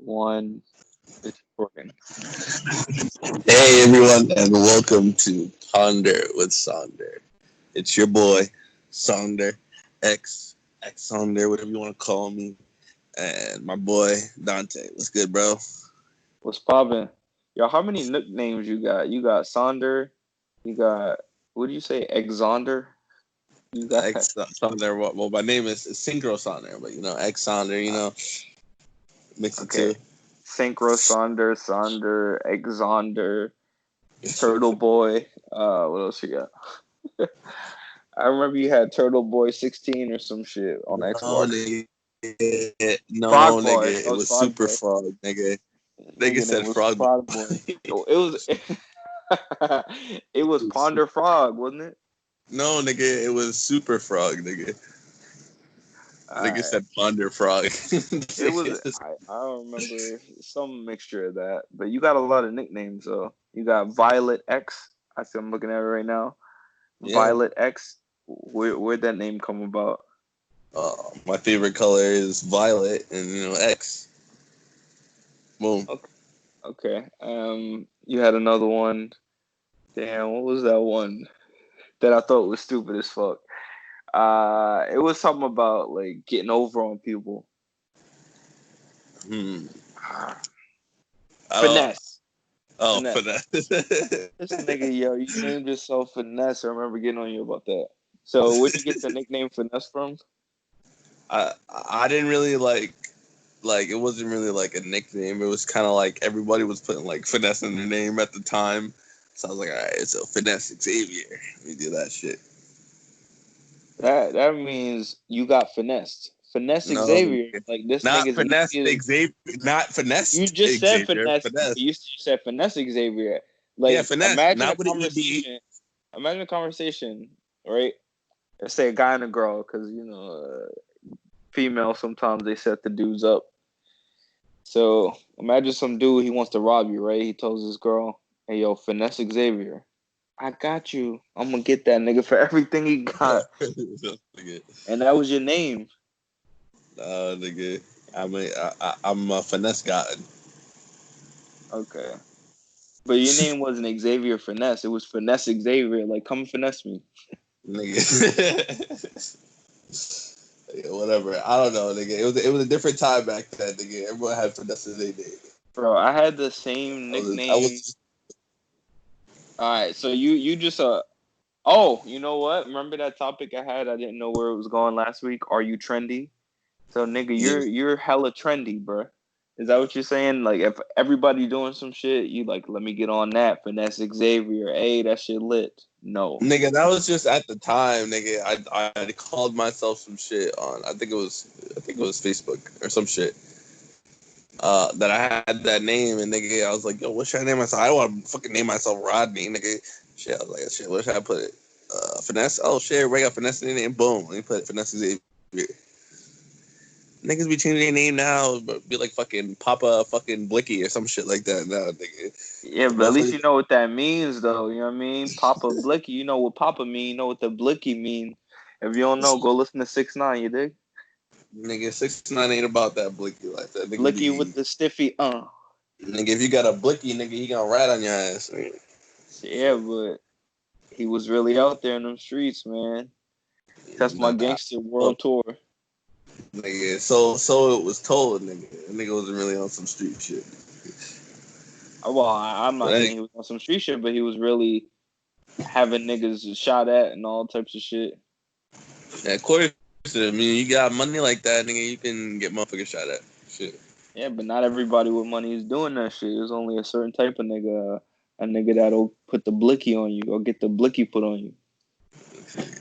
One. It's recording. Hey everyone, and welcome to Ponder with Sonder. It's your boy Sonder, X Sonder, whatever you want to call me, and my boy Dante. What's good, bro? What's poppin'? Yo, how many nicknames you got? You got Sonder. You got what do you say? Exonder. You got X Sonder. Well, my name is Synchro Sonder, but X Sonder. Mix it okay. too. Synchro Sonder, Sonder, Exonder, Turtle Boy. What else you got? I remember you had Turtle Boy 16 or some shit on No, Xbox. no, Frog Boy. nigga. It That was was Frog Super Boy. Frog, nigga. Nigga Nigga name said was Frog Boy. Frog Boy. It was it was Ponder Frog, wasn't it? No, nigga, it was Super Frog, nigga. Nigga Alright. said Ponder Frog. It was I don't remember some mixture of that, but you got a lot of nicknames though. You got Violet X. I see I'm looking at it right now. Yeah. Violet X. Where'd that name come about? My favorite color is violet, and X. Boom. Okay. Okay. You had another one. Damn, what was that one that I thought was stupid as fuck? It was something about like getting over on people. Hmm. Ah, I don't. finesse. Oh, for Finesse. that. This nigga, yo, you named yourself Finesse. I remember getting on you about that. So, where'd you get the nickname Finesse from? I didn't really like it wasn't really like a nickname. It was kind of like everybody was putting like finesse in their name at the time. So I was like, all right, so finesse Xavier. Let me do that shit. That means you got finessed. Finesse No, Xavier. Like this not nigga's finesse name is. Xavier. Not You finessed just said Xavier. finesse. Finesse. You said finesse Xavier. Yeah, Like finesse. imagine a Not with an ed. conversation. Imagine a conversation, right? Let's say a guy and a girl, because females sometimes they set the dudes up. So imagine some dude he wants to rob you, right? He tells this girl, "Hey, yo, finesse Xavier. I got you. I'm gonna get that nigga for everything he got." Nigga. And that was your name. Nigga. I'm a finesse god. Okay. But your name wasn't Xavier Finesse. It was Finesse Xavier. Like, come finesse me. Nigga. Yeah, whatever. I don't know, nigga. It was a different time back then, nigga. Everyone had finesse in their name. Bro, I had the same I nickname. was Alright, so you just oh, you know what? Remember that topic I had? I didn't know where it was going last week. Are you trendy? So nigga, yeah, you're hella trendy, bro. Is that what you're saying? Like if everybody doing some shit, you like let me get on that. Finesse Xavier. Hey, that shit lit. No. nigga. That was just at the time, nigga. I called myself some shit on. I think it was Facebook or some shit. That I had that name, and nigga, I was like, yo, what should I name myself? I don't want to fucking name myself Rodney, nigga. Shit, I was like, shit, what should I put it? Finesse. Oh shit, we got finesse in the name. Boom, let me put finesse Xavier. Niggas be changing their name now, but be like fucking Papa fucking Blicky or some shit like that now, nigga. Yeah, but at least Motherfucker, you know what that means, though. You know what I mean? Papa Blicky. You know what Papa mean. You know what the Blicky mean. If you don't know, go listen to 6ix9ine. You dig? nigga, 6ix9ine ain't about that Blicky like that. Nigga Blicky with be the stiffy. nigga, if you got a Blicky, nigga, he gonna rat on your ass. Nigga. Yeah, but he was really out there in them streets, man. That's my Nah, gangster world tour. nigga, so it was told, nigga. That nigga wasn't really on some street shit. Well, I'm But not saying he was on some street shit, but he was really having niggas shot at and all types of shit. yeah, of course, I mean, you got money like that, nigga, you can get motherfuckers shot at. Shit. Yeah, but not everybody with money is doing that shit. There's only a certain type of nigga, a nigga that'll put the blicky on you or get the blicky put on you.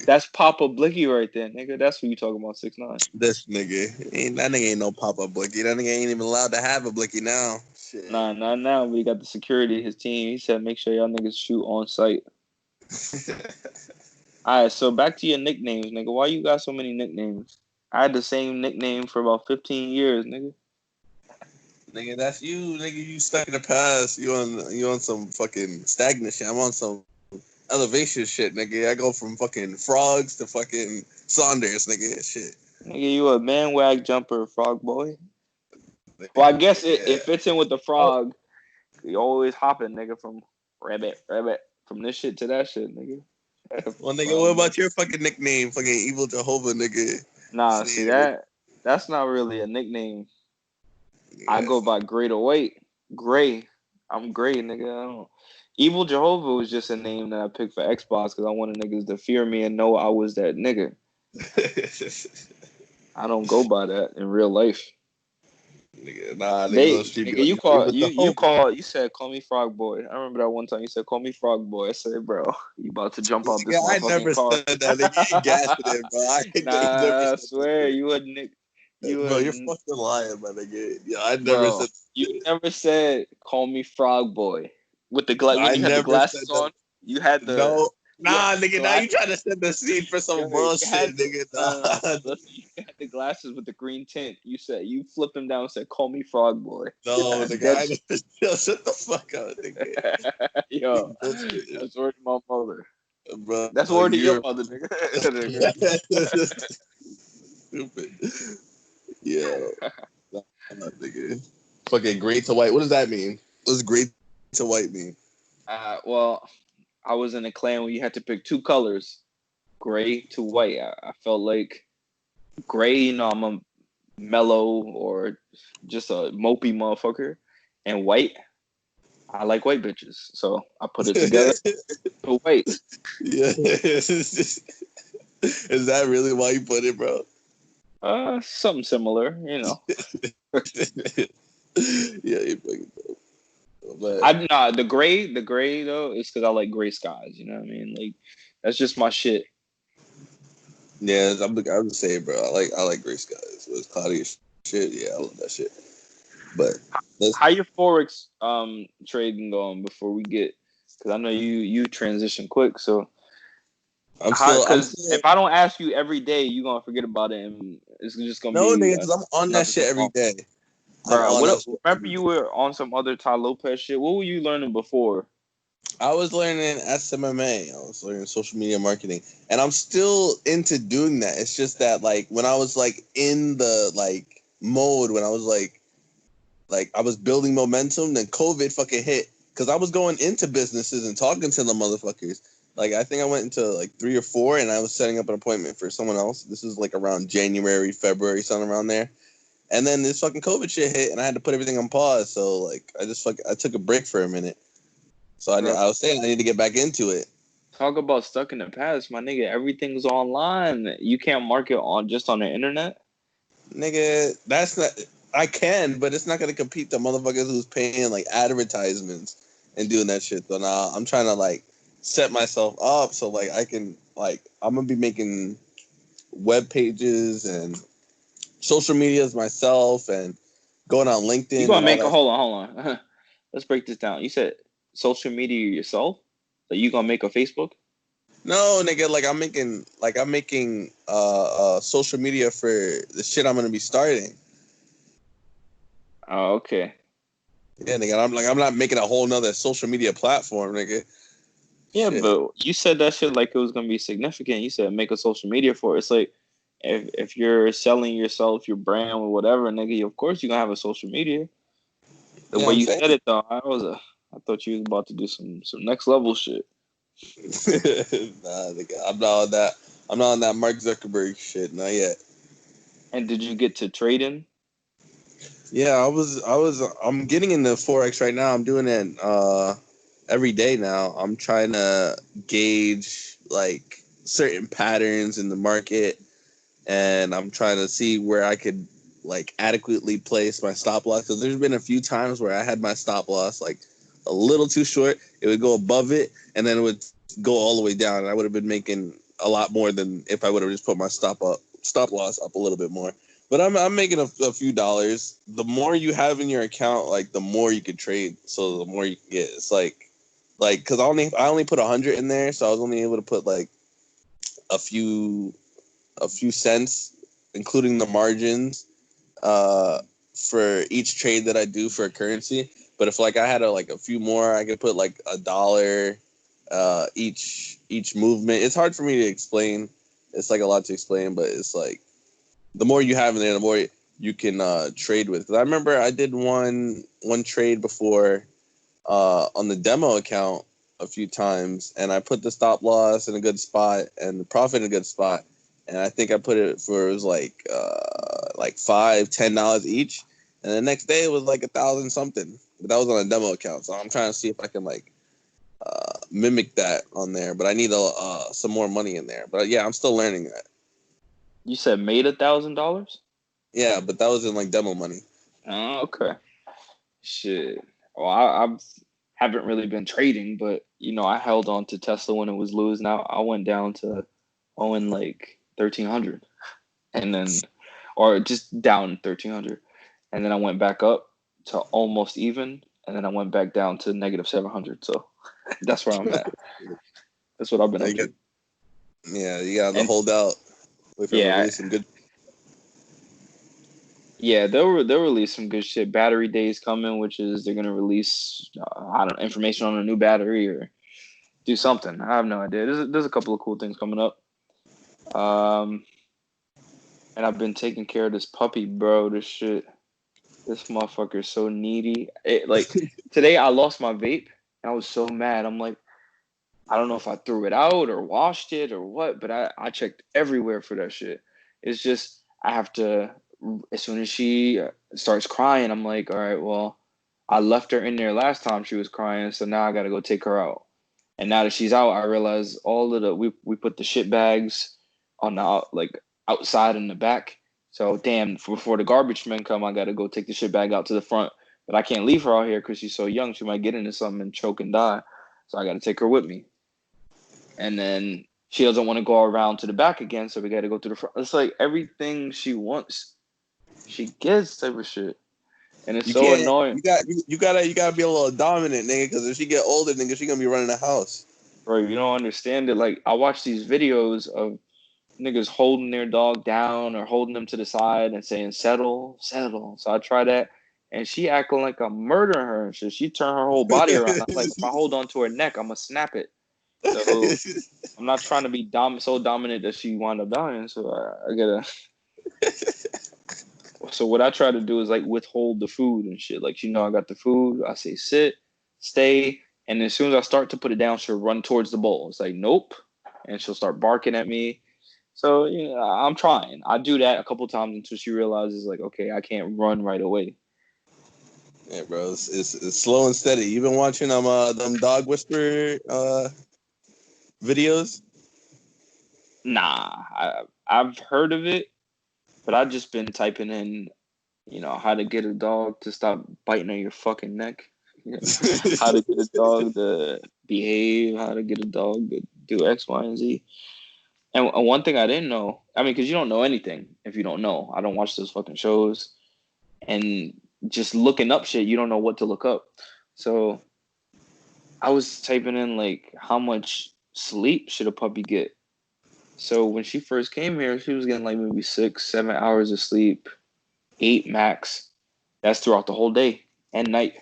That's Papa Blicky right there, nigga. That's who you talking about, 6ix9ine. This nigga ain't no pop-up Blicky. That nigga ain't even allowed to have a Blicky now. Shit. Nah, not now. But he got the security. His team. He said, make sure y'all niggas shoot on site. All right, so back to your nicknames, nigga. Why you got so many nicknames? I had the same nickname for about 15 years, nigga. Nigga, that's you. Nigga, you stuck in the past. You on some fucking stagnant shit. I'm on some elevation shit, nigga. I go from fucking frogs to fucking Saunders, nigga. Shit. Nigga, you a man wag jumper, frog boy. Well, I guess it, Yeah. it fits in with the frog. You always hopping, nigga, from rabbit, from this shit to that shit, nigga. Well, nigga, what Frog boy. about your fucking nickname? Fucking Evil Jehovah, nigga. Nah, see See, that's not really a nickname. I yeah. go by Gray to White. Gray. I'm Gray, nigga. I don't. Evil Jehovah was just a name that I picked for Xbox because I wanted niggas to fear me and know I was that nigga. I don't go by that in real life. Nigga, nah, niggas on the They street be nigga, like, yo, Evil Jehovah. you said call me Frog Boy. I remember that one time you said call me Frog Boy. I said, bro, you about to jump out Nigga, this I motherfucking never car. said that. Nigga, you gassed it, bro. I never Nah, I said that swear shit. you would Nick. You Bro, you're would, fucking lying, my nigga. Yeah, I never bro. said You that. never said call me Frog Boy with the when I you had the never said glasses that. on. You had the No. you had Nah, nigga, now you glasses. trying to set the scene for some You had bullshit, nigga. no. Nah, Listen, you had the glasses with the green tint. You said you flipped them down and said call me Frog Boy. no, nigga, Dead I never. Yo, shut the fuck up, nigga. Yo, Bullshit, that's word to my mother. bro. That's word to your You're mother, nigga. Nigga. stupid. Yeah, nah, nigga. Fucking gray to white. What does that mean? What does gray to white mean? Well, I was in a clan where you had to pick two colors, gray to white. I felt like gray, I'm a mellow or just a mopey motherfucker, and white, I like white bitches. So I put it together to white. Yeah. Is that really why you put it, bro? Something similar, Yeah, you fucking dope. But I nah the gray though is because I like gray skies. You know what I mean? Like that's just my shit. yeah, I'm just saying, bro. I like gray skies. It was cloudy as shit. Yeah, I love that shit. But that's How your forex trading going before we get? Because I know you transition quick. So I'm because still if I don't ask you every day, you gonna forget about it, and it's just gonna no be nigga, because I'm on that another shit thing. every day. I'm Bro, on that what? shit Remember every you day. were on some other Ty Lopez shit. What were you learning before? I was learning SMMA. I was learning social media marketing, and I'm still into doing that. It's just that like when I was like in the like mode when I was like I was building momentum, then COVID fucking hit because I was going into businesses and talking to the motherfuckers. Like I think I went into like 3 or 4, and I was setting up an appointment for someone else. This is like around January, February, something around there. And then this fucking COVID shit hit, and I had to put everything on pause. So like I took a break for a minute. So Bro, I was saying I need to get back into it. talk about stuck in the past, my nigga. Everything's online. You can't market on just on the internet. Nigga, that's not. I can, but it's not gonna compete to motherfuckers who's paying like advertisements and doing that shit. So now I'm trying to like set myself up so like I can like I'm gonna be making web pages and social medias myself and going on You LinkedIn gonna and all make a that. hold on. Let's break this down. You said social media yourself. So you gonna make a Facebook? No, nigga, I'm making social media for the shit I'm gonna be starting. Oh, okay. Yeah, nigga, I'm not making a whole nother social media platform, nigga. Yeah, Shit. but you said that shit like it was gonna be significant. You said make a social media for it. It's like if you're selling yourself, your brand or whatever, nigga, of course you're gonna have a social media. The Yeah, way I'm you saying. said it though, I thought you was about to do some next level shit. Nah, nigga, I'm not on that. I'm not on that Mark Zuckerberg shit. Not yet. And did you get to trading? Yeah, I'm getting into forex right now. I'm doing it every day now. I'm trying to gauge like certain patterns in the market, and I'm trying to see where I could like adequately place my stop loss. Because there's been a few times where I had my stop loss like a little too short. It would go above it, and then it would go all the way down. And I would have been making a lot more than if I would have just put my stop loss up a little bit more. But I'm making a few dollars. The more you have in your account, like the more you can trade. So the more you can get. It's like because I only put 100 in there, so I was only able to put like a few cents, including the margins, for each trade that I do for a currency. But if like I had a few more, I could put like $1 each movement. It's hard for me to explain. It's like a lot to explain, but it's like the more you have in there, the more you can trade with. 'Cause I remember I did one trade before on the demo account a few times, and I put the stop loss in a good spot and the profit in a good spot, and I think I put it for it was like $5-10 each, and the next day it was like 1,000 something. But that was on a demo account, so I'm trying to see if I can like mimic that on there. But I need some more money in there. But yeah, I'm still learning that. You said made $1,000? Yeah, but that was in like demo money. Oh, okay. Shit. Well, I haven't really been trading, but I held on to Tesla when it was losing. I went down to owing like 1,300, and then, or just down 1,300, and then I went back up to almost even, and then I went back down to negative 700. So that's where I'm at. That's what I've been up to. Yeah, you got to And hold out. Wait for them to yeah, release some good. yeah, they'll release some good shit. Battery Day's coming, which is they're gonna release I don't know, information on a new battery or do something. I have no idea. There's a couple of cool things coming up. And I've been taking care of this puppy, bro. This motherfucker is so needy. Like today, I lost my vape, and I was so mad. I'm like, I don't know if I threw it out or washed it or what, but I checked everywhere for that shit. It's just I have to, as soon as she starts crying, I'm like, all right, well, I left her in there last time she was crying, so now I got to go take her out. And now that she's out, I realize all of the we put the shit bags on the like outside in the back. So damn, before the garbage men come, I got to go take the shit bag out to the front. But I can't leave her out here because she's so young. She might get into something and choke and die. So I got to take her with me. And then she doesn't want to go around to the back again, so we got to go to the front. It's like everything she wants, she gets type of shit, and it's You so can't. annoying. You gotta be a little dominant, nigga. Because if she get older, nigga, she gonna be running the house. Bro, you don't understand it. Like I watch these videos of niggas holding their dog down or holding them to the side and saying settle, settle. So I try that, and she acting like I'm murdering her and shit. She turned her whole body around. I'm like, if I hold on to her neck, I'm gonna snap it. So I'm not trying to be so dominant that she wound up dying. So I gotta. So what I try to do is like withhold the food and shit. Like I got the food. I say sit, stay, and as soon as I start to put it down, she'll run towards the bowl. It's like nope, and she'll start barking at me. So I'm trying. I do that a couple times until she realizes like okay, I can't run right away. Yeah, bro, it's slow and steady. You been watching them dog whisperer videos? Nah, I've heard of it, but I've just been typing in, how to get a dog to stop biting on your fucking neck. How to get a dog to behave, how to get a dog to do X, Y, and Z. And one thing I didn't know, I mean, because you don't know anything if you don't know. I don't watch those fucking shows. And just looking up shit, you don't know what to look up. So I was typing in, like, how much sleep should a puppy get? So when she first came here, she was getting, like, maybe 6-7 hours of sleep, 8 max. That's throughout the whole day and night.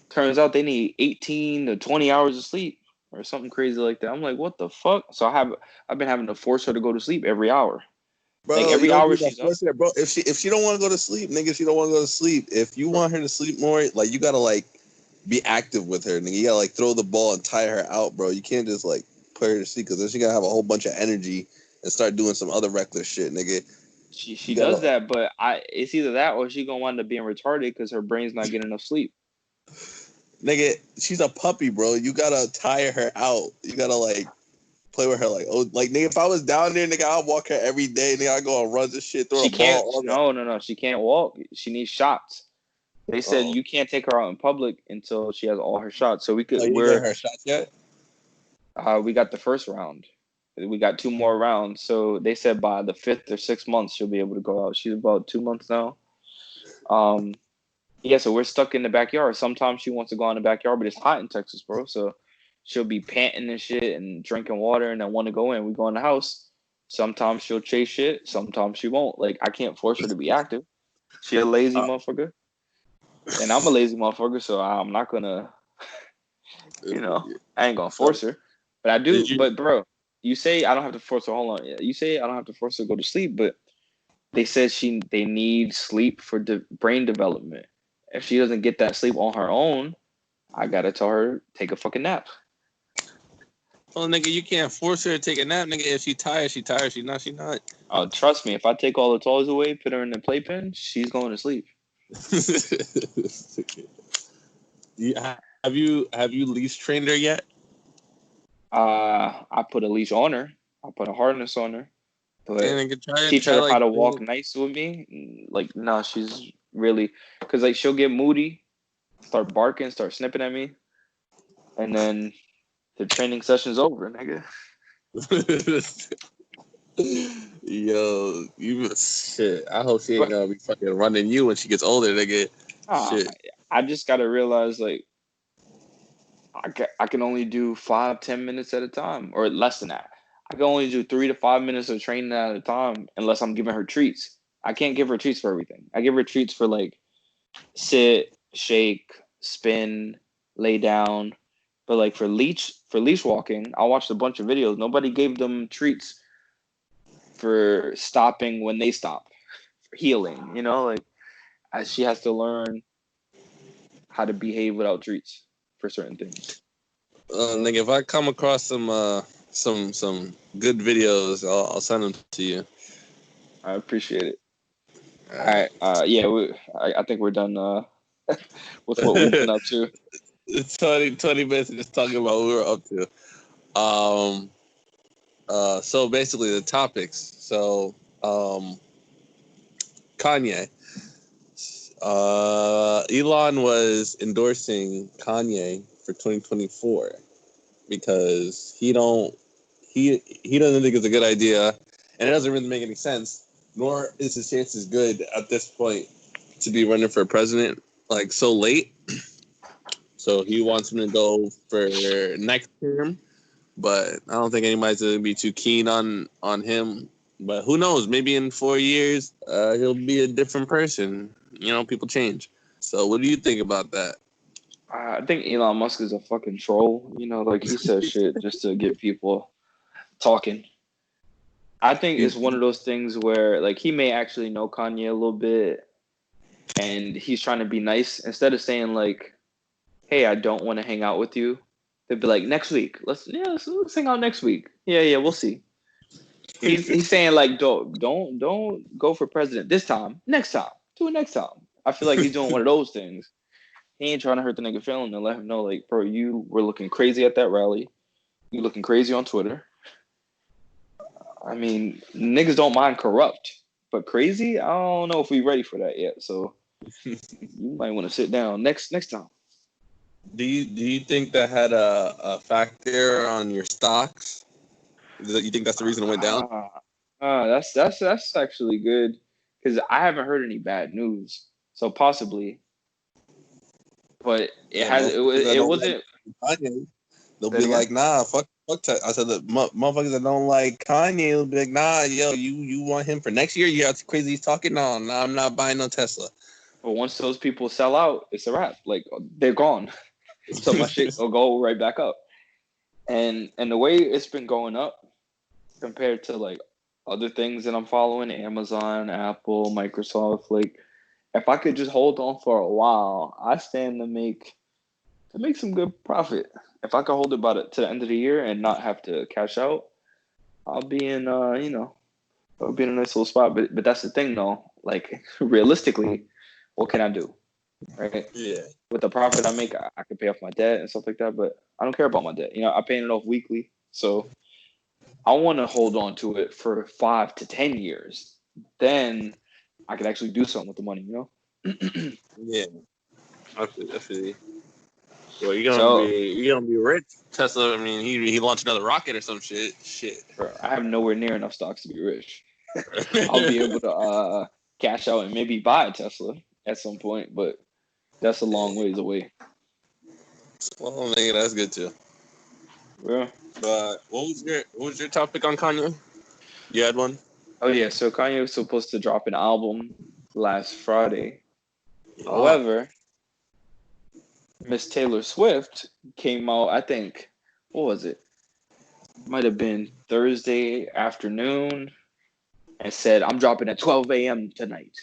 Turns out they need 18 to 20 hours of sleep or something crazy like that. I'm like, what the fuck? So I've been having to force her to go to sleep every hour. Like Bro, you every don't hour need that she's up. force there, bro. If she don't want to go to sleep, nigga, she don't want to go to sleep. If you want her to sleep more, like you gotta like be active with her, nigga. You gotta like throw the ball and tire her out, bro. You can't just like put her to sleep because then she gonna have a whole bunch of energy and start doing some other reckless shit, nigga. She You gotta, does that, but it's either that or she gonna wind up being retarded because her brain's not getting enough sleep. nigga, she's a puppy, bro. You gotta tire her out. You gotta like play with her, like nigga. If I was down there, nigga, I'd walk her every day, nigga. I go and run this shit, throw She a can't. ball, all that. No. She can't walk. She needs shots. They said Oh, you can't take her out in public until she has all her shots. So we could. oh, you get her shots yet? We got the first round. We got 2 more rounds. So they said by the 5th or 6th month she'll be able to go out. She's about 2 months now. Yeah, so we're stuck in the backyard. Sometimes she wants to go out in the backyard, but it's hot in Texas, bro. So she'll be panting and shit and drinking water and then want to go in. We go in the house. Sometimes she'll chase shit. Sometimes she won't. Like, I can't force her to be active. She a lazy motherfucker. And I'm a lazy motherfucker, so I'm not going to, I ain't going to force her. But I do. Did you? But, bro, you say I don't have to force her. Hold on. You say I don't have to force her to go to sleep, but they said they need sleep for brain development. If she doesn't get that sleep on her own, I gotta tell her take a fucking nap. Well, nigga, you can't force her to take a nap, nigga. If she tired, she tired. She not, she not. Oh, trust me, if I take all the toys away, put her in the playpen, she's going to sleep. Have you leash trained her yet? I put a leash on her. I put a harness on her. But And teach her how like to walk nice with me. Like, no, she's really, because like she'll get moody, start barking, start snipping at me, and then the training session's over, nigga. Yo, you shit. I hope she ain't But gonna be fucking running you when she gets older, nigga. Shit. I just gotta realize like I can only do 5-10 minutes at a time, or less than that. I can only do 3 to 5 minutes of training at a time, unless I'm giving her treats. I can't give her treats for everything. I give her treats for like sit, shake, spin, lay down. But like for leash walking, I watched a bunch of videos. Nobody gave them treats for stopping when they stop, for healing. Like she has to learn how to behave without treats for certain things. Nigga, if I come across some good videos, I'll send them to you. I appreciate it. All right. Yeah. I think we're done with what we've been up to. 20 minutes of just talking about what we were up to. So basically the topics. So, Kanye. Elon was endorsing Kanye for 2024 because he doesn't think it's a good idea, and it doesn't really make any sense. Nor is his chances good at this point to be running for president like so late. So he wants him to go for next term, but I don't think anybody's gonna be too keen on him. But who knows? Maybe in 4 years, he'll be a different person. People change. So what do you think about that? I think Elon Musk is a fucking troll. Like he says shit just to get people talking. I think it's one of those things where like he may actually know Kanye a little bit, and he's trying to be nice instead of saying like, "Hey, I don't want to hang out with you." They'd be like, "Next week, let's hang out next week." Yeah, we'll see. He's saying like, don't go for president this time. Next time, do it next time. I feel like he's doing one of those things. He ain't trying to hurt the nigga feeling and let him know like, bro, you were looking crazy at that rally. You looking crazy on Twitter. I mean, niggas don't mind corrupt, but crazy, I don't know if we ready for that yet. So you might want to sit down next time. Do you think that had a factor on your stocks? You think that's the reason it went down? That's actually good because I haven't heard any bad news. So possibly, but it wasn't. Kanye, they'll be like, nah, fuck. I said the motherfuckers that don't like Kanye will be like, nah, yo, you want him for next year? You have crazy he's talking. No, I'm not buying no Tesla. But once those people sell out, it's a wrap. Like they're gone. So my shit will go right back up. And the way it's been going up compared to like other things that I'm following, Amazon, Apple, Microsoft, like if I could just hold on for a while, I stand to make some good profit. If I could hold it to the end of the year and not have to cash out, I'll be in I'll be in a nice little spot. But that's the thing though. Like realistically, what can I do? Right? Yeah. With the profit I make, I can pay off my debt and stuff like that. But I don't care about my debt. I'm paying it off weekly. So I want to hold on to it for 5 to 10 years. Then I could actually do something with the money, Yeah. I feel. Well, you're gonna be rich. Tesla. I mean, he launched another rocket or some shit. Shit. Bro, I have nowhere near enough stocks to be rich. I'll be able to cash out and maybe buy a Tesla at some point, but that's a long ways away. Well, nigga, that's good too. Yeah. But what was your topic on Kanye? You had one? Oh yeah, so Kanye was supposed to drop an album last Friday. Oh. However, Miss Taylor Swift came out, I think, what was it? Might have been Thursday afternoon. and said, "I'm dropping at 12 a.m. tonight."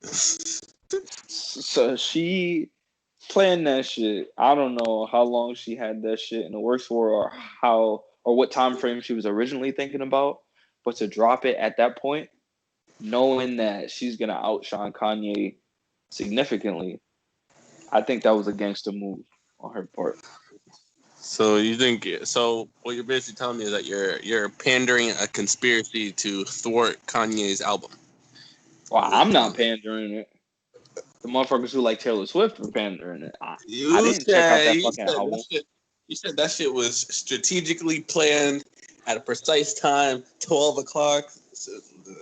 So she planned that shit. I don't know how long she had that shit in the works for, or what time frame she was originally thinking about. But to drop it at that point, knowing that she's gonna outshine Kanye significantly, I think that was a gangster move on her part. So you think so? What you're basically telling me is that you're pandering a conspiracy to thwart Kanye's album. Well, I'm not pandering it. The motherfuckers who like Taylor Swift were pandering it. I You didn't check out said that you fucking said that album. shit. You said that shit was strategically planned at a precise time, 12 o'clock,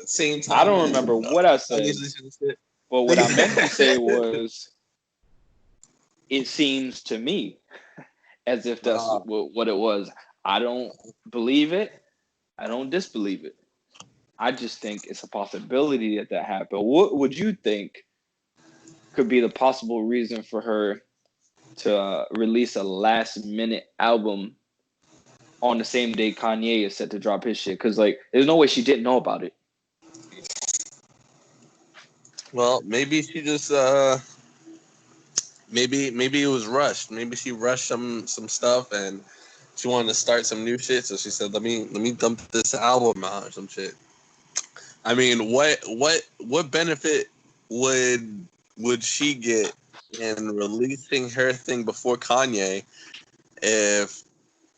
same I time. don't remember what I said, Kanye's listening to shit. but what I meant to say was, it seems to me as if that's Nah. what it was. I don't believe it. I don't disbelieve it. I just think it's a possibility that happened. What would you think could be the possible reason for her to release a last minute album on the same day Kanye is set to drop his shit? Because like, there's no way she didn't know about it. Well, maybe she just maybe it was rushed. Maybe she rushed some stuff and she wanted to start some new shit. So she said, "Let me dump this album out or some shit." I mean, what benefit would she get in releasing her thing before Kanye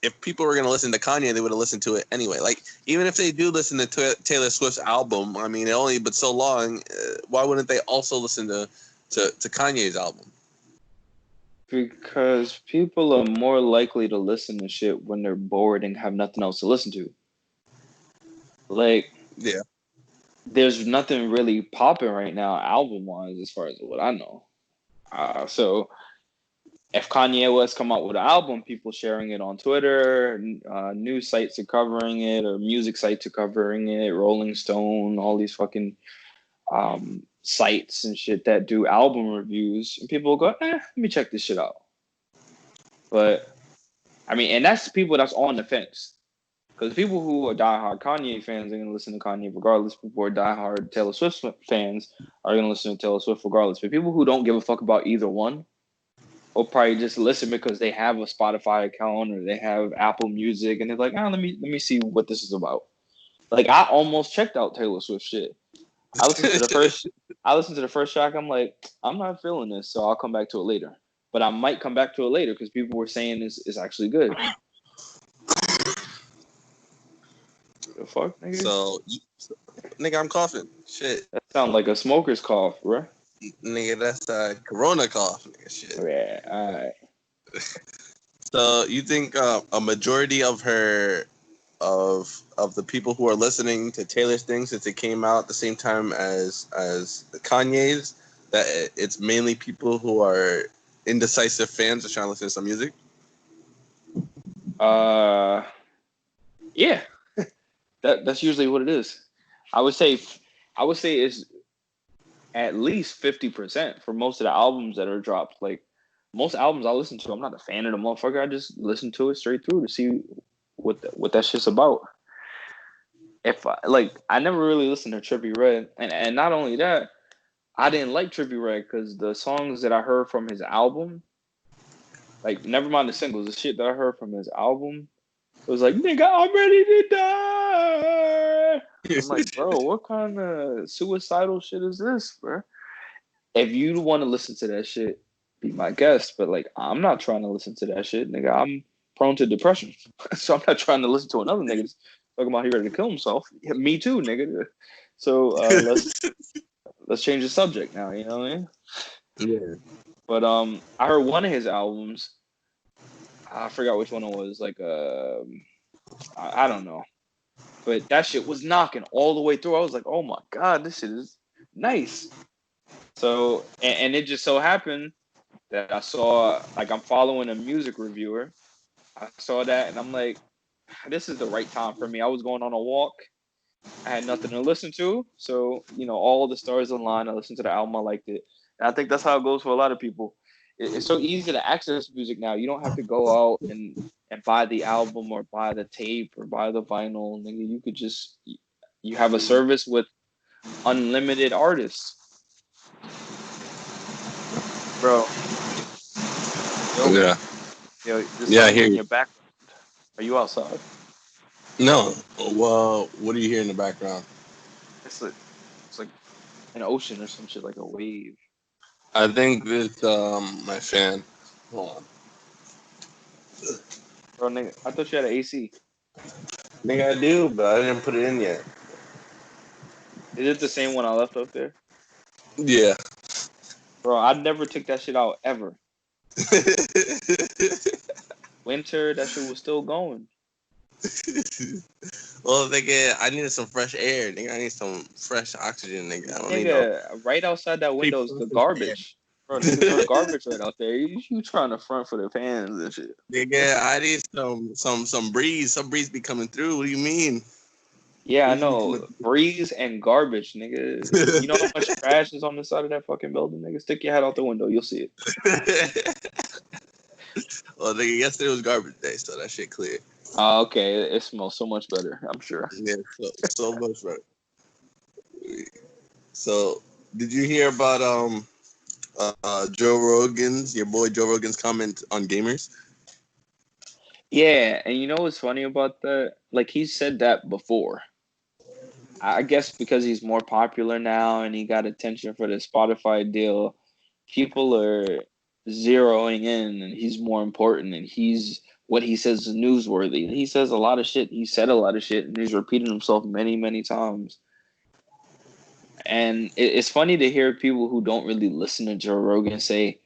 if people were gonna listen to Kanye, they would have listened to it anyway. Like, even if they do listen to Taylor Swift's album, I mean, it only but so long. Why wouldn't they also listen to Kanye's album? Because people are more likely to listen to shit when they're bored and have nothing else to listen to. Like, Yeah. there's nothing really popping right now, album wise, as far as what I know. So if Kanye West come out with an album, people sharing it on Twitter, news sites are covering it, or music sites are covering it, Rolling Stone, all these fucking sites and shit that do album reviews, and people go, let me check this shit out. But I mean, and that's people that's on the fence. Because people who are diehard Kanye fans are going to listen to Kanye regardless. People who are diehard Taylor Swift fans are going to listen to Taylor Swift regardless. But people who don't give a fuck about either one will probably just listen because they have a Spotify account or they have Apple Music and they're like, let me see what this is about. Like, I almost checked out Taylor Swift shit. I listened to the first track. I'm like, I'm not feeling this, so I'll come back to it later. But I might come back to it later because people were saying it's actually good. The fuck, nigga? So, nigga, I'm coughing. Shit, That sounds like a smoker's cough, bro. nigga, that's a Corona cough, nigga. Shit. Yeah, all right. So you think a majority of her of the people who are listening to Taylor's thing since it came out at the same time as Kanye's, that it's mainly people who are indecisive fans are trying to listen to some music? Yeah, that's usually what it is. I would say it's at least 50% for most of the albums that are dropped. Like, most albums I listen to, I'm not a fan of the motherfucker. I just listen to it straight through to see what that shit's about. I never really listened to Trippie Redd, and not only that, I didn't like Trippie Redd because the songs that I heard from his album, like, never mind the singles, the shit that I heard from his album, it was like, nigga, I'm ready to die. I'm like, bro, what kind of suicidal shit is this, bro? If you want to listen to that shit, be my guest. But like, I'm not trying to listen to that shit, nigga. I'm prone to depression, so I'm not trying to listen to another nigga talking about he ready to kill himself. Yeah, me too, nigga. So let's change the subject now. You know what I mean? Yeah. But I heard one of his albums. I forgot which one it was. Like I don't know. But that shit was knocking all the way through. I was like, oh my God, this shit is nice. So, and it just so happened that I saw, like, I'm following a music reviewer. I saw that and I'm like, this is the right time for me. I was going on a walk. I had nothing to listen to. So, all the stars aligned. I listened to the album. I liked it. And I think that's how it goes for a lot of people. It's so easy to access music now. You don't have to go out and buy the album or buy the tape or buy the vinyl. Nigga, you could just You have a service with unlimited artists, bro. Yo, Yeah. yo, there's Yeah, I something hear in you. your background. Are you outside? No. Well, what do you hear in the background? It's like an ocean or some shit, like a wave. I think it's my fan. Hold on. Bro, nigga, I thought you had an AC. I think I do, but I didn't put it in yet. Is it the same one I left up there? Yeah. Bro, I'd never took that shit out ever. Winter, that shit was still going. Well, nigga, I needed some fresh air. Nigga, I need some fresh oxygen, nigga. I don't need no Nigga, right outside that cheap window is the surface air. garbage. Bro, nigga, throw the garbage right out there. You trying to front for the fans and shit. Nigga, I need some breeze. Some breeze be coming through. What do you mean? Yeah, I Breeze be know. coming Breeze and garbage, nigga. through. You know how much trash is on the side of that fucking building, nigga? Stick your head out the window, you'll see it. Well, nigga, yesterday was garbage day, so that shit clear. Okay. It smells so much better, I'm sure. Yeah, so much better. So, did you hear about Joe Rogan's, your boy Joe Rogan's comment on gamers? Yeah, and you know what's funny about that? Like, he said that before. I guess because he's more popular now and he got attention for the Spotify deal, people are zeroing in and he's more important and he's what he says is newsworthy. He says a lot of shit. He said a lot of shit and he's repeating himself many, many times. And it's funny to hear people who don't really listen to Joe Rogan say,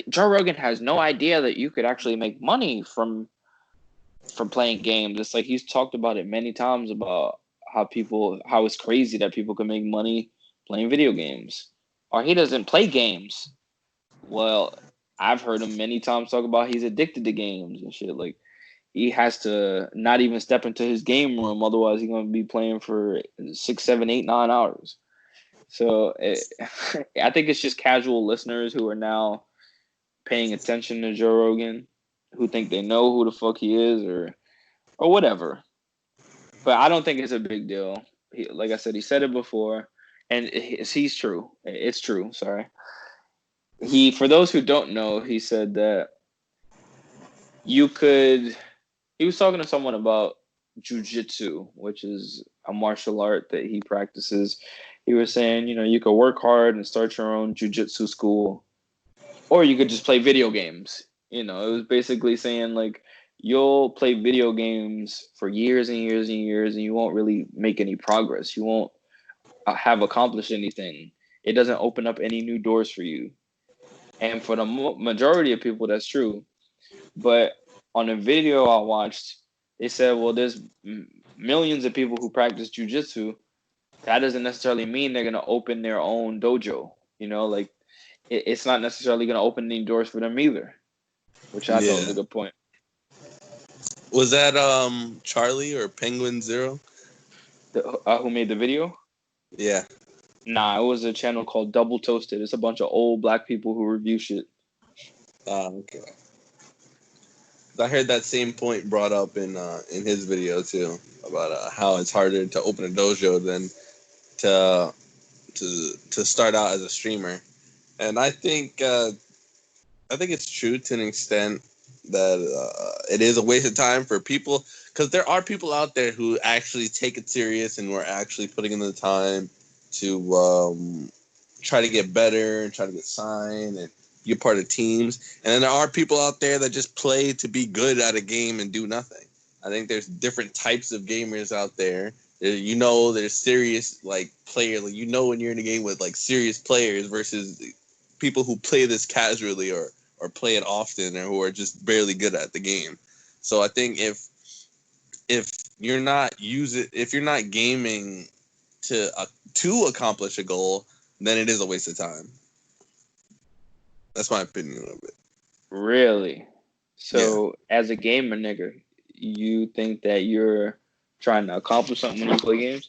Joe Rogan has no idea that you could actually make money from playing games. It's like he's talked about it many times about how it's crazy that people can make money playing video games. Or he doesn't play games. Well, I've heard him many times talk about he's addicted to games and shit. Like he has to not even step into his game room, otherwise he's gonna be playing for 6, 7, 8, 9 hours. So I think it's just casual listeners who are now paying attention to Joe Rogan, who think they know who the fuck he is or whatever. But I don't think it's a big deal. Like I said, he said it before, and he's true. It's true. Sorry. For those who don't know, he said that you could. He was talking to someone about jujitsu, which is a martial art that he practices. He was saying, you could work hard and start your own jujitsu school, or you could just play video games. It was basically saying like you'll play video games for years and years and years, and you won't really make any progress. You won't have accomplished anything. It doesn't open up any new doors for you. And for the majority of people, that's true. But on a video I watched, they said, well, there's millions of people who practice jujitsu. That doesn't necessarily mean they're going to open their own dojo. Like it's not necessarily going to open any doors for them either, which I thought was Yeah. a good point. Was that Charlie or Penguin Zero? Who made the video? Yeah. Nah, it was a channel called Double Toasted. It's a bunch of old black people who review shit. Okay. I heard that same point brought up in his video too about how it's harder to open a dojo than to to start out as a streamer, and I think it's true to an extent that it is a waste of time for people because there are people out there who actually take it serious and who are actually putting in the time to try to get better and try to get signed and be a part of teams. And then there are people out there that just play to be good at a game and do nothing. I think there's different types of gamers out there. There's serious like players. Like when you're in a game with like serious players versus people who play this casually or play it often or who are just barely good at the game. So I think if you're not gaming to accomplish a goal, then it is a waste of time. That's my opinion of it. Really? Yeah. So, as a gamer, nigga, you think that you're trying to accomplish something when you play games?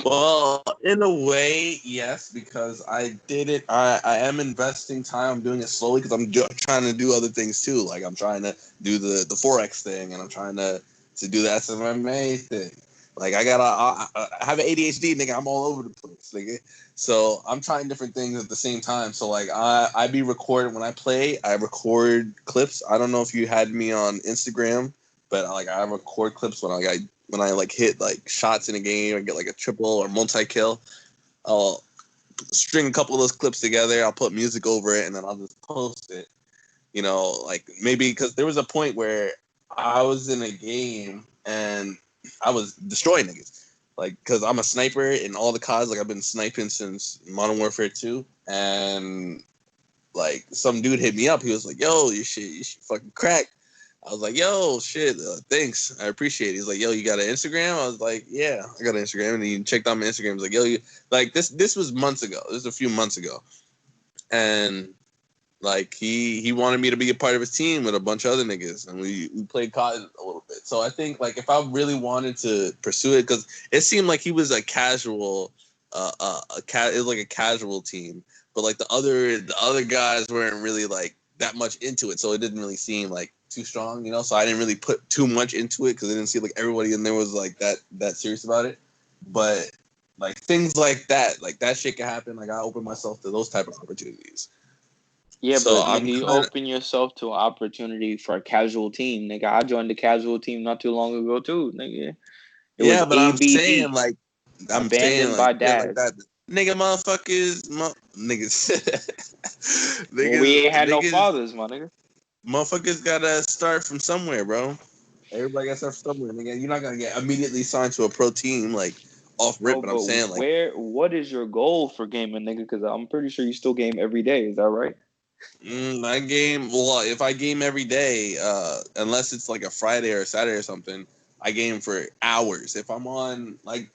Well, in a way, yes, because I did it. I am investing time. I'm doing it slowly because I'm trying to do other things too. Like I'm trying to do the Forex thing, and I'm trying to do the SMMA thing. Like I have an ADHD, nigga. I'm all over the place, nigga. So I'm trying different things at the same time. So like I be recording when I play. I record clips. I don't know if you had me on Instagram, but like I record clips when I like hit like shots in a game or get like a triple or multi kill. I'll string a couple of those clips together. I'll put music over it, and then I'll just post it. You know, like maybe because there was a point where I was in a game and I was destroying niggas. Like, because I'm a sniper in all the CODs. Like, I've been sniping since Modern Warfare 2. And, like, some dude hit me up. He was like, yo, you shit fucking crack. I was like, yo, shit, thanks. I appreciate it. He's like, yo, you got an Instagram? I was like, yeah, I got an Instagram. And he checked out my Instagram. He's like, yo, this was months ago. This was a few months ago. And like he wanted me to be a part of his team with a bunch of other niggas, and we played COD a little bit. So I think like if I really wanted to pursue it, because it seemed like he was a casual, it was like a casual team, but like the other guys weren't really like that much into it, so it didn't really seem like too strong, you know. So I didn't really put too much into it because I didn't see like everybody in there was like that serious about it. But like things like that shit can happen. Like I open myself to those type of opportunities. Yeah, So but nigga, you open yourself to an opportunity for a casual team, nigga. I joined the casual team not too long ago too, nigga. It was but ABD, I'm saying abandoned like by shit like dad. that. Nigga, niggas, Well, we ain't had no niggas, fathers, my nigga. motherfuckers gotta start from somewhere, bro. Everybody gotta start from somewhere, nigga. You're not gonna get immediately signed to a pro team like off rip, Bro, but I'm but saying like what is your goal for gaming, nigga? Because I'm pretty sure you still game every day. Is that right? I game. Well, if I game every day, unless it's like a Friday or a Saturday or something, I game for hours. If I'm on like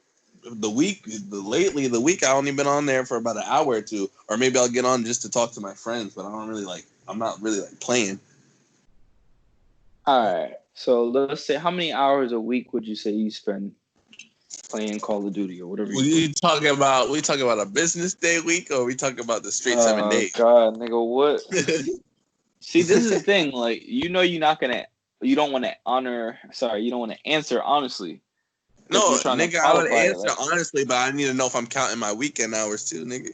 the week, the week, I only been on there for about an hour or two, or maybe I'll get on just to talk to my friends. But I'm not really like playing. All right. So let's say, how many hours a week would you say you spend playing Call of Duty or whatever you play? We talking about a business day week, or we talking about the straight 7 days? God, nigga, what? See, this is the thing. Like, you don't want to answer honestly. No, You're trying to nigga, I would qualify it. answer Like, honestly, but I need to know if I'm counting my weekend hours too, nigga.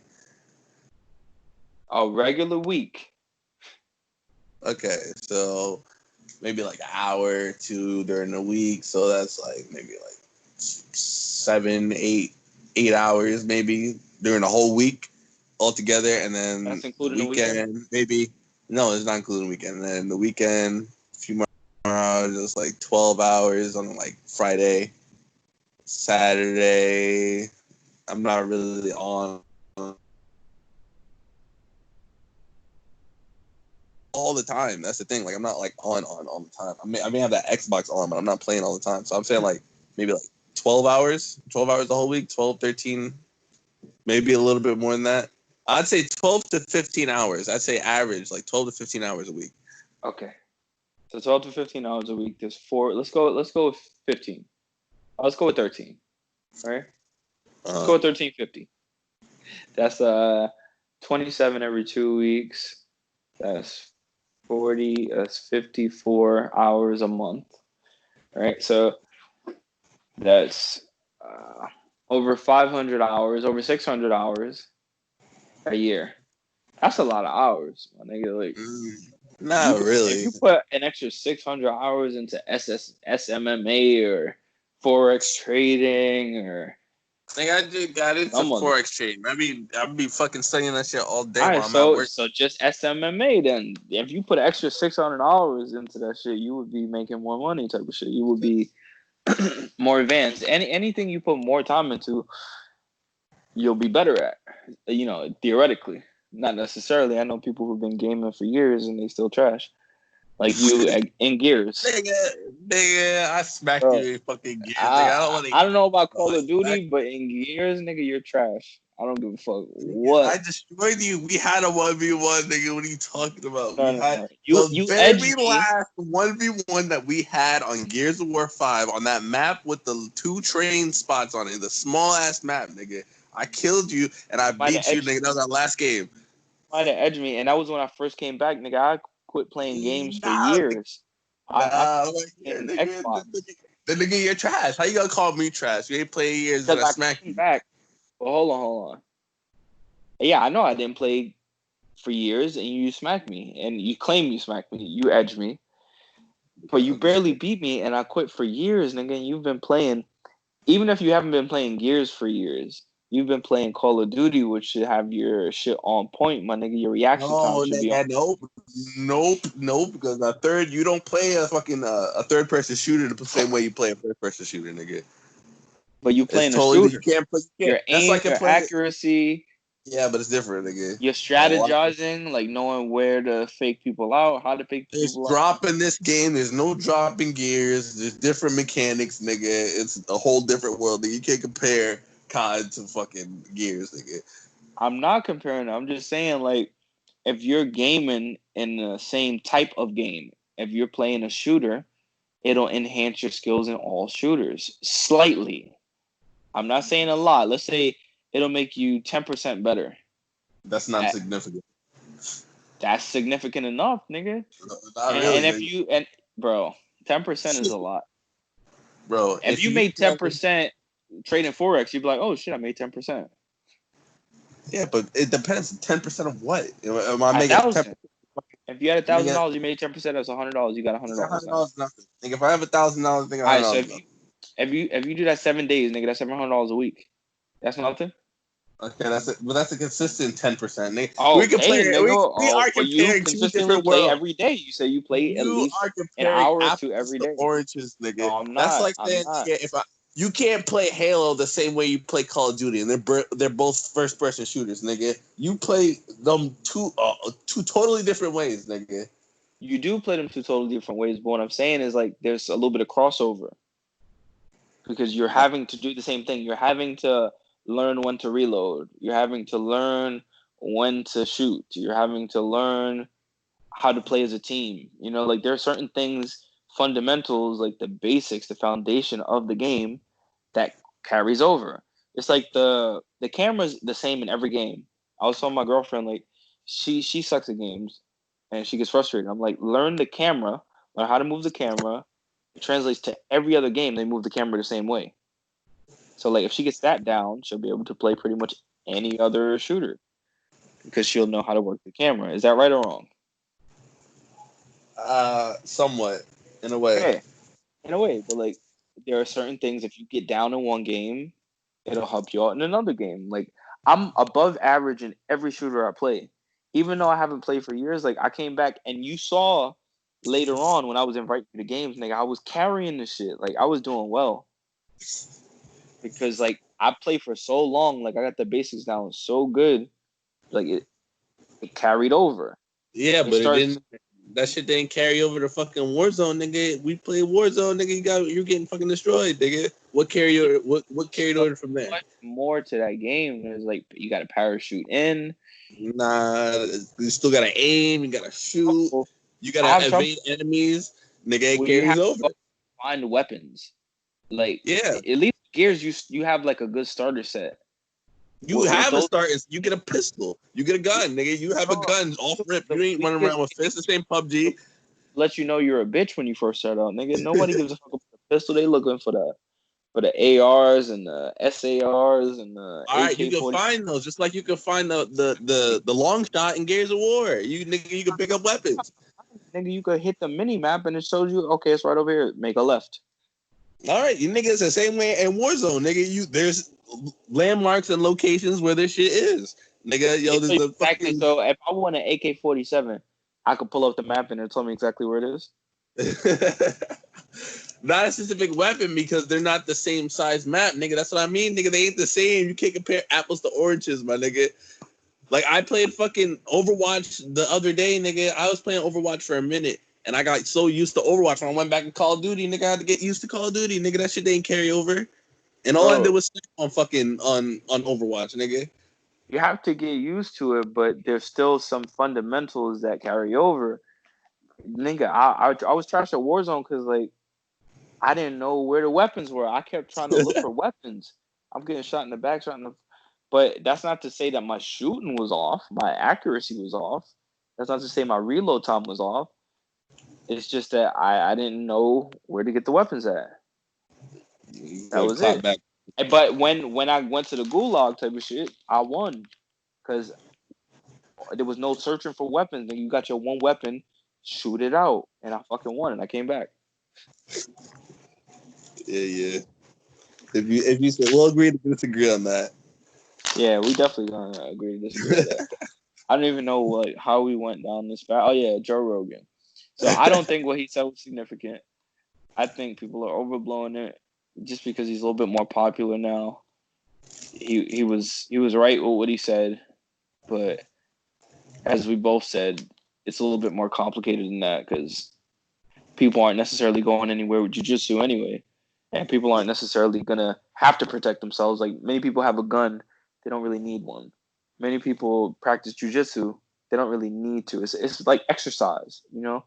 a regular week. Okay, so maybe like an hour or two during the week. So that's like maybe like 7, 8 hours maybe during the whole week altogether. And then That's the including the weekend, maybe. No, it's not including the weekend. And then the weekend, a few more hours, just like 12 hours on like Friday, Saturday. I'm not really on all the time. That's the thing. Like I'm not like on all the time. I may have that Xbox on, but I'm not playing all the time. So I'm saying like maybe like 12 hours the whole week, 12, 13, maybe a little bit more than that. I'd say 12 to 15 hours. I'd say average like 12 to 15 hours a week. Okay. So 12 to 15 hours a week. There's four. Let's go with 15. Let's go with 13. All right. Let's go with 1350. That's 27 every 2 weeks. That's 40. That's 54 hours a month. All right. So that's over 500 hours, over 600 hours a year. That's a lot of hours, my nigga. Like, Not if really. you put an extra 600 hours into SMMA or Forex trading or Like I just got into Forex trading. I'd be fucking studying that shit all day all while right, I'm at work. so just SMMA then. If you put extra 600 hours into that shit, you would be making more money type of shit. You would be more advanced. Anything you put more time into, you'll be better at. You know, theoretically. Not necessarily. I know people who've been gaming for years and they still trash. Like you in Gears. Nigga, I smacked you in fucking Gears. I don't know about Call of Duty, but in Gears, nigga, you're trash. I don't give a fuck what. I destroyed you. We had a 1v1, nigga. What are you talking about? No. You The edged very me. last 1v1 that we had on Gears of War 5 on that map with the 2 train spots on it, the small ass map, nigga. I killed you and I beat you, nigga. That was our last game. Might have edged me, and that was when I first came back, nigga. I quit playing games for years. I Nigga, Xbox. Then nigga, you're trash. How you gonna call me trash? You ain't playing years and Because I I smack came you. back. Well, hold on. Yeah, I know I didn't play for years, and you smacked me, and you claim you smacked me, you edged me, but you barely beat me, and I quit for years, nigga. And you've been playing, even if you haven't been playing Gears for years, you've been playing Call of Duty, which should have your shit on point, my nigga. Your reaction time No, should be on. nope. Because you don't play a fucking a third person shooter the same way you play a first person shooter, nigga. But you It's playing a totally you shooter. can't play. You can't. Your That's aim, like a your play. accuracy, Yeah, but it's different, nigga. you're A lot. strategizing, like knowing where to fake people out, how to fake There's people out. drop in this game. There's no dropping gears. There's different mechanics, nigga. It's a whole different world. Nigga. You can't compare COD to fucking Gears, nigga. I'm not comparing. I'm just saying, like, if you're gaming in the same type of game, if you're playing a shooter, it'll enhance your skills in all shooters slightly. I'm not saying a lot. Let's say it'll make you 10% better. That's not significant. That's significant enough, nigga. Not And really, if nigga. you bro, 10% is a lot. Bro, If you made 10% trading forex, you'd be like, oh shit, I made 10%. Yeah, but it depends. 10% of what? Am I A making 10%? thousand. If you had Nigga, $1,000, you made 10%. That's $100. You got $100 now. $100 nothing. Nigga, if I have $1,000, nigga, All right, so $100 nothing. if you do that 7 days, nigga, that's $700 a week. That's nothing. Okay, that's it. But that's a consistent 10%. Nigga. Okay, nigga. We Oh, are but you comparing two consistently different play worlds. every day. You say you play at You least are an comparing hour or two apples every to day. oranges, nigga. No, I'm That's not. like I'm saying, not. nigga, you can't play Halo the same way you play Call of Duty, and they're both first person shooters, nigga. You play them two totally different ways, nigga. You do play them two totally different ways, but what I'm saying is like there's a little bit of crossover because you're having to do the same thing. You're having to learn when to reload. You're having to learn when to shoot. You're having to learn how to play as a team. You know, like there are certain things, fundamentals, like the basics, the foundation of the game that carries over. It's like the camera's the same in every game. I was telling my girlfriend like she sucks at games and she gets frustrated. I'm like, learn the camera, learn how to move the camera. It translates to every other game. They move the camera the same way. So like if she gets that down, she'll be able to play pretty much any other shooter because she'll know how to work the camera. Is that right or wrong? Somewhat, in a way. Yeah, in a way, but like there are certain things if you get down in one game, it'll help you out in another game. Like I'm above average in every shooter I play. Even though I haven't played for years, like I came back and you saw later on when I was invited to the games, nigga, I was carrying the shit. Like I was doing well. Because like I played for so long, like I got the basics down so good, like it carried over. Yeah, It but it starts didn't. That shit didn't carry over to fucking Warzone, nigga. We play Warzone, nigga. You're getting fucking destroyed, nigga. What carried so over from there? much more to that game. There's like you got to parachute in. Nah, you still gotta aim. You gotta shoot. Oh, You I gotta have trouble evade enemies. Nigga, it when you carries have to over. go find weapons. Like Yeah, at least Gears, you have like a good starter set. you With have a those, start. You get a pistol. You get a gun, nigga. You have a bro, gun off rip. the You ain't running weakest around with fists. This ain't PUBG. let you know you're a bitch when you first start out, nigga. Nobody gives a fuck about the pistol. They looking for the ARs and the SARs and the All right, you can AK-40. find those just like you can find the long shot in Gears of War. You nigga, you can pick up weapons. Nigga, you could hit the mini map and it shows you, okay, it's right over here. Make a left. All right, you niggas the same way in Warzone, nigga. There's landmarks and locations where this shit is, nigga. Yo, there's a Exactly. fucking So if I want an AK-47, I could pull up the map and it'll tell me exactly where it is. not a specific weapon because they're not the same size map, nigga. That's what I mean, nigga. They ain't the same. You can't compare apples to oranges, my nigga. Like I played fucking Overwatch the other day, nigga. I was playing Overwatch for a minute, and I got so used to Overwatch when I went back to Call of Duty, nigga. I had to get used to Call of Duty, nigga. That shit didn't carry over, and all I did Bro, was stick on fucking on Overwatch, nigga. you have to get used to it, but there's still some fundamentals that carry over. Nigga, I was trash at Warzone because, like, I didn't know where the weapons were. I kept trying to look for weapons. I'm getting shot in the back, shot in the. But that's not to say that my shooting was off, my accuracy was off. That's not to say my reload time was off. It's just that I didn't know where to get the weapons at. That was clap it. back. But when I went to the gulag type of shit, I won because there was no searching for weapons. And you got your one weapon, shoot it out, and I fucking won, and I came back. Yeah. If you say we'll agree to disagree on that. Yeah, we definitely gonna agree to disagree with that. I don't even know how we went down this path. Oh yeah, Joe Rogan. So I don't think what he said was significant. I think people are overblowing it just because he's a little bit more popular now. He was right with what he said, but as we both said, it's a little bit more complicated than that because people aren't necessarily going anywhere with jujitsu anyway, and people aren't necessarily gonna have to protect themselves. Like many people have a gun, they don't really need one. Many people practice jujitsu, they don't really need to. It's like exercise, you know.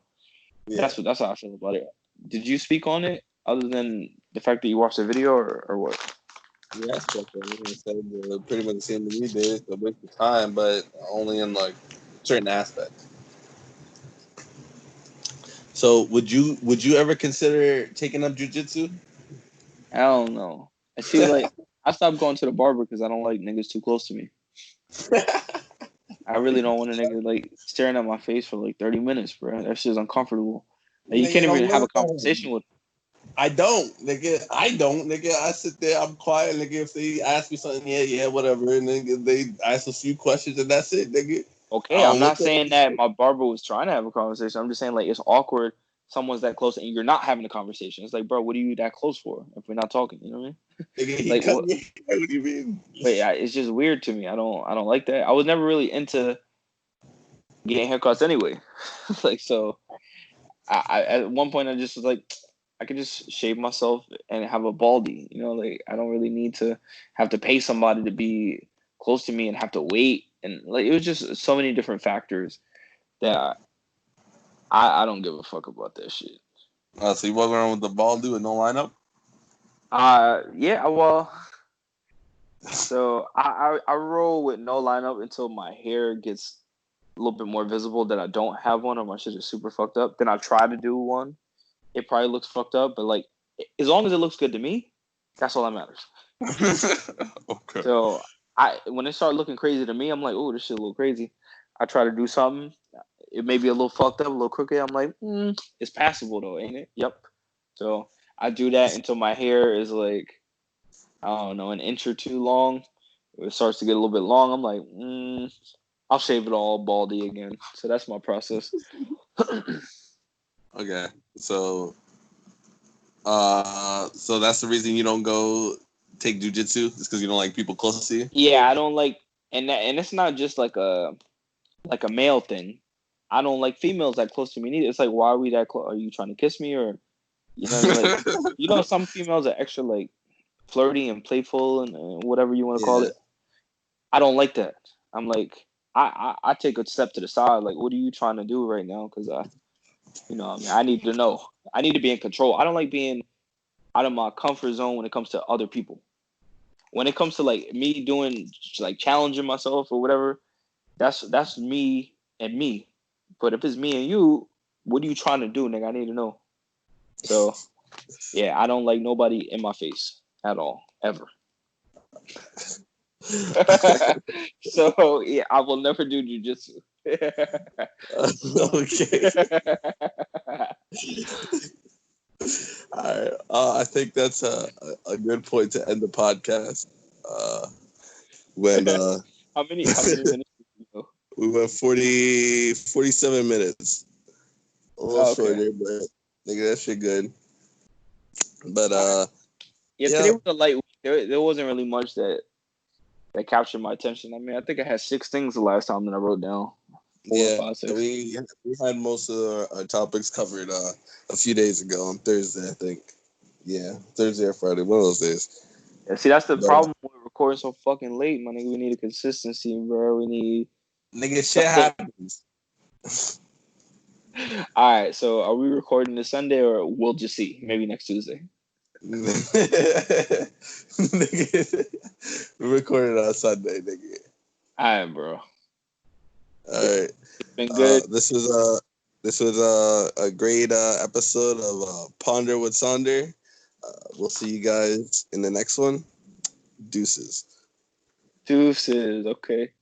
Yeah. That's how I feel about it. Did you speak on it other than the fact that you watched the video or what? Yeah, I spoke on it. I said pretty much the same as we did. It's a waste of time, but only in like certain aspects. So would you ever consider taking up jujitsu? I don't know. I see, like, I stopped going to the barber because I don't like niggas too close to me. I really don't want a nigga like staring at my face for like 30 minutes, bro. That shit's uncomfortable. Like, you can't Nigga, even don't have a listen. conversation with. I don't, nigga. I sit there, I'm quiet, nigga. If they ask me something, yeah, whatever, and then they ask a few questions, and that's it, nigga. Okay, I'm not saying that my barber was trying to have a conversation. I'm just saying like it's awkward. Someone's that close and you're not having a conversation. It's like, bro, what are you that close for if we're not talking? You know what I mean? Nigga, he Like, cut what? me. What do you mean? But yeah, it's just weird to me. I don't like that. I was never really into getting haircuts anyway. Like, so I at one point I just was like, I could just shave myself and have a baldy. You know, like I don't really need to have to pay somebody to be close to me and have to wait. And like it was just so many different factors that I don't give a fuck about that shit. So you walk around with the ball dude and no lineup? Yeah, well, so I roll with no lineup until my hair gets a little bit more visible that I don't have one or my shit is super fucked up. Then I try to do one. It probably looks fucked up, but like as long as it looks good to me, that's all that matters. Okay. So when it started looking crazy to me, I'm like, oh, this shit a little crazy. I try to do something. It may be a little fucked up, a little crooked. I'm like, it's passable though, ain't it? Yep. So I do that until my hair is like, I don't know, an inch or two long. It starts to get a little bit long. I'm like, I'll shave it all baldy again. So that's my process. Okay. So so that's the reason you don't go take jujitsu? It's because you don't like people close to you? Yeah, I don't like, and it's not just like a male thing. I don't like females that close to me neither. It's like, why are we that close? Are you trying to kiss me or, you know what I mean? Like, you know, some females are extra like flirty and playful and whatever you want to call Yeah. it. I don't like that. I'm like, I take a step to the side. Like, what are you trying to do right now? Because you know, I mean, I need to know. I need to be in control. I don't like being out of my comfort zone when it comes to other people. When it comes to like me doing like challenging myself or whatever, that's me and me. But if it's me and you, what are you trying to do, nigga? I need to know. So yeah, I don't like nobody in my face at all, ever. So yeah, I will never do jujitsu. Okay. All right. I think that's a good point to end the podcast. When How many minutes did you go? we went 47 minutes. A little Oh, okay. shorter, but nigga, that shit good. But Yeah, yeah, today was a light week. There wasn't really much that captured my attention. I mean, I think I had 6 things the last time that I wrote down. 4 or yeah, 5, 6. we had most of our topics covered a few days ago on Thursday, I think. Yeah, Thursday or Friday, one of those days. Yeah, see, that's the But problem with recording so fucking late, my nigga. We need a consistency, bro. We need nigga, shit Sunday. happens. All right, so are we recording this Sunday or we'll just see? Maybe next Tuesday. Nigga, we recorded on Sunday, nigga. All right, bro. All right. It's been good. This was a great episode of Ponder with Sonder. We'll see you guys in the next one. Deuces. Deuces. Okay.